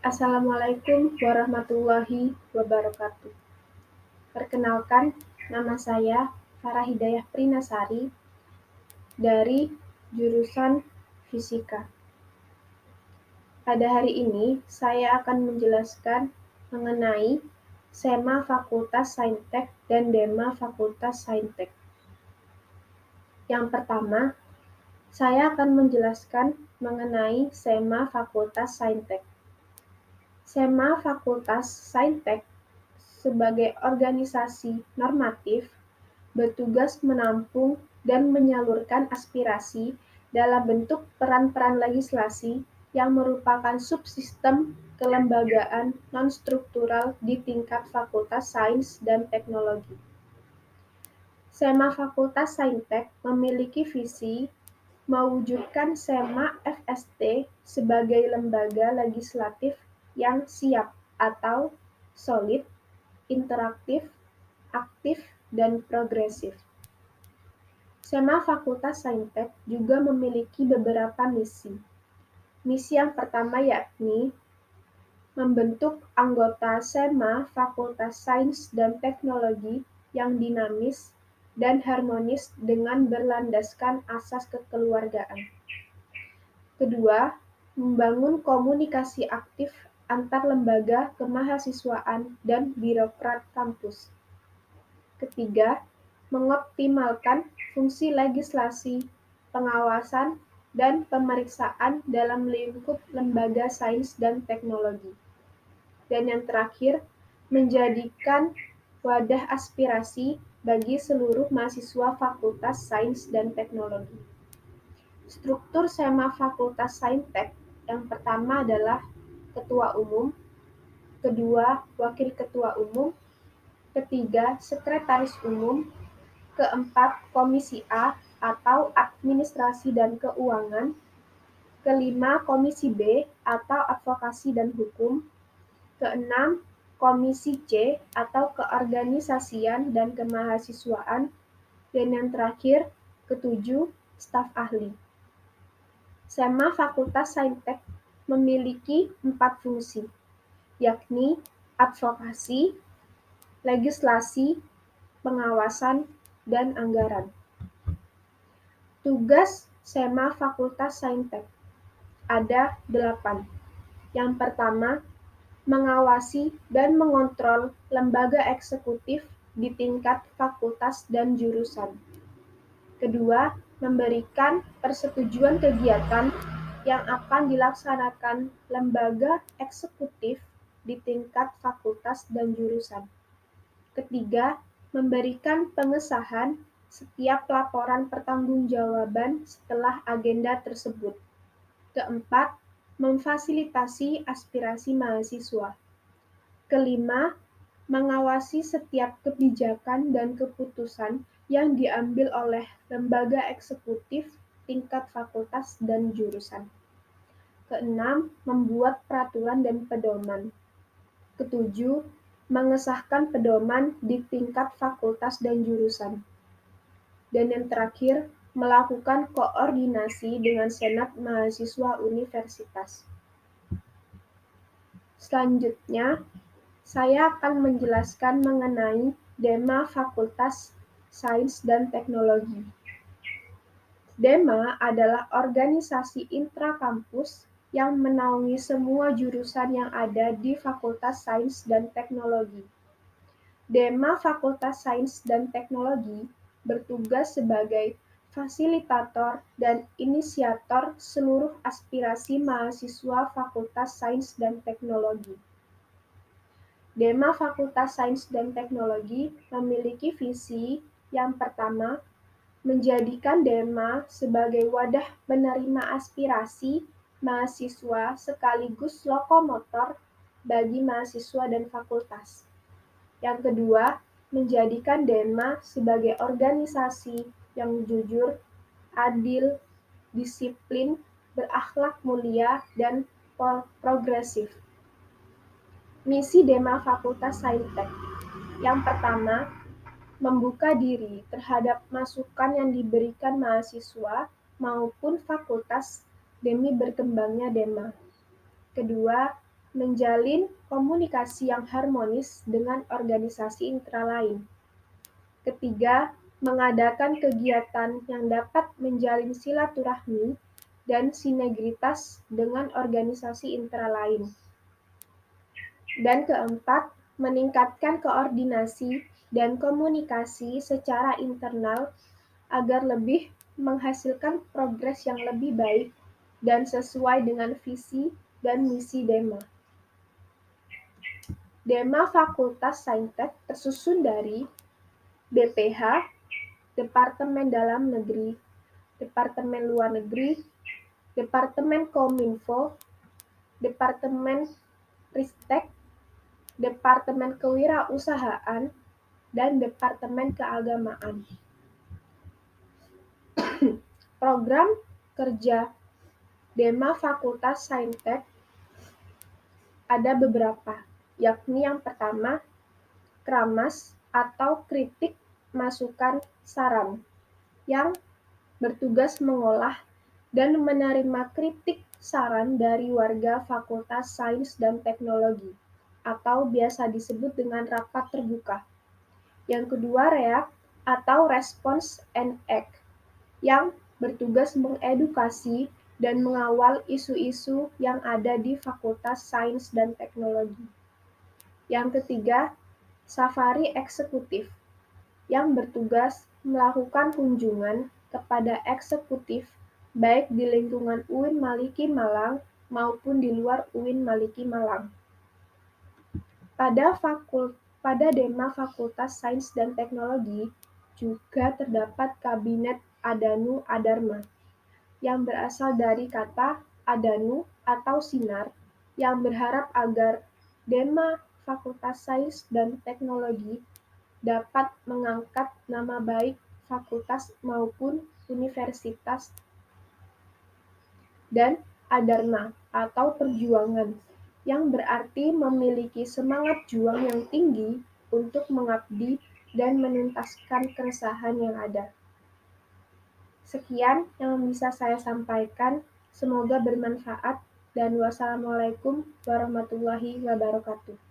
Assalamualaikum warahmatullahi wabarakatuh. Perkenalkan, nama saya Farah Hidayah Prinasari dari jurusan Fisika. Pada hari ini, saya akan menjelaskan mengenai SEMA Fakultas Saintek dan DEMA Fakultas Saintek. Yang pertama, saya akan menjelaskan mengenai SEMA Fakultas Saintek. SEMA Fakultas Saintek sebagai organisasi normatif bertugas menampung dan menyalurkan aspirasi dalam bentuk peran-peran legislasi yang merupakan subsistem kelembagaan non-struktural di tingkat Fakultas Sains dan Teknologi. SEMA Fakultas Saintek memiliki visi mewujudkan SEMA FST sebagai lembaga legislatif yang siap atau solid, interaktif, aktif, dan progresif. SEMA Fakultas Saintek juga memiliki beberapa misi. Misi yang pertama yakni membentuk anggota SEMA Fakultas Sains dan Teknologi yang dinamis dan harmonis dengan berlandaskan asas kekeluargaan. Kedua, membangun komunikasi aktif antar lembaga kemahasiswaan dan birokrat kampus. Ketiga, mengoptimalkan fungsi legislasi, pengawasan, dan pemeriksaan dalam lingkup lembaga sains dan teknologi. Dan yang terakhir, menjadikan wadah aspirasi bagi seluruh mahasiswa Fakultas Sains dan Teknologi. Struktur SEMA Fakultas Saintek yang pertama adalah Ketua Umum, kedua Wakil Ketua Umum, ketiga Sekretaris Umum, keempat Komisi A atau Administrasi dan Keuangan, kelima Komisi B atau Advokasi dan Hukum, keenam Komisi C atau Keorganisasian dan Kemahasiswaan, dan yang terakhir ketujuh Staf Ahli. SEMA Fakultas Saintek memiliki 4 fungsi, yakni advokasi, legislasi, pengawasan, dan anggaran. Tugas SEMA Fakultas Saintek ada 8. Yang pertama, mengawasi dan mengontrol lembaga eksekutif di tingkat fakultas dan jurusan. Kedua, memberikan persetujuan kegiatan yang akan dilaksanakan lembaga eksekutif di tingkat fakultas dan jurusan. Ketiga, memberikan pengesahan setiap laporan pertanggungjawaban setelah agenda tersebut. Keempat, memfasilitasi aspirasi mahasiswa. Kelima, mengawasi setiap kebijakan dan keputusan yang diambil oleh lembaga eksekutif tingkat fakultas dan jurusan. Keenam, membuat peraturan dan pedoman. Ketujuh, mengesahkan pedoman di tingkat fakultas dan jurusan. Dan yang terakhir, melakukan koordinasi dengan Senat Mahasiswa Universitas. Selanjutnya, saya akan menjelaskan mengenai DEMA Fakultas Sains dan Teknologi. DEMA adalah organisasi intrakampus yang menaungi semua jurusan yang ada di Fakultas Sains dan Teknologi. DEMA Fakultas Sains dan Teknologi bertugas sebagai fasilitator dan inisiator seluruh aspirasi mahasiswa Fakultas Sains dan Teknologi. DEMA Fakultas Sains dan Teknologi memiliki visi yang pertama, menjadikan DEMA sebagai wadah penerima aspirasi mahasiswa sekaligus lokomotor bagi mahasiswa dan fakultas. Yang kedua, menjadikan DEMA sebagai organisasi yang jujur, adil, disiplin, berakhlak mulia, dan progresif. Misi DEMA Fakultas Saintek. Yang pertama, membuka diri terhadap masukan yang diberikan mahasiswa maupun fakultas demi berkembangnya Dema. Kedua, menjalin komunikasi yang harmonis dengan organisasi intra lain. Ketiga, mengadakan kegiatan yang dapat menjalin silaturahmi dan sinergitas dengan organisasi intra lain. Dan keempat, meningkatkan koordinasi dan komunikasi secara internal agar lebih menghasilkan progres yang lebih baik dan sesuai dengan visi dan misi Dema. Dema Fakultas Saintek tersusun dari BPH, Departemen Dalam Negeri, Departemen Luar Negeri, Departemen Kominfo, Departemen Ristek, Departemen Kewirausahaan, dan Departemen Keagamaan. Program kerja Dema Fakultas Saintek ada beberapa, yakni yang pertama, Kramas atau kritik masukan saran, yang bertugas mengolah dan menerima kritik saran dari warga Fakultas Sains dan Teknologi, atau biasa disebut dengan rapat terbuka. Yang kedua, REACT atau Response and Act, yang bertugas mengedukasi dan mengawal isu-isu yang ada di Fakultas Sains dan Teknologi. Yang ketiga, Safari Eksekutif, yang bertugas melakukan kunjungan kepada eksekutif baik di lingkungan UIN Maliki Malang maupun di luar UIN Maliki Malang. Pada Dema Fakultas Sains dan Teknologi juga terdapat Kabinet Adanu Adharma, yang berasal dari kata adanu atau sinar, yang berharap agar Dema Fakultas Sains dan Teknologi dapat mengangkat nama baik fakultas maupun universitas, dan adharma atau perjuangan, yang berarti memiliki semangat juang yang tinggi untuk mengabdi dan menuntaskan keresahan yang ada. Sekian yang bisa saya sampaikan, semoga bermanfaat, dan wassalamualaikum warahmatullahi wabarakatuh.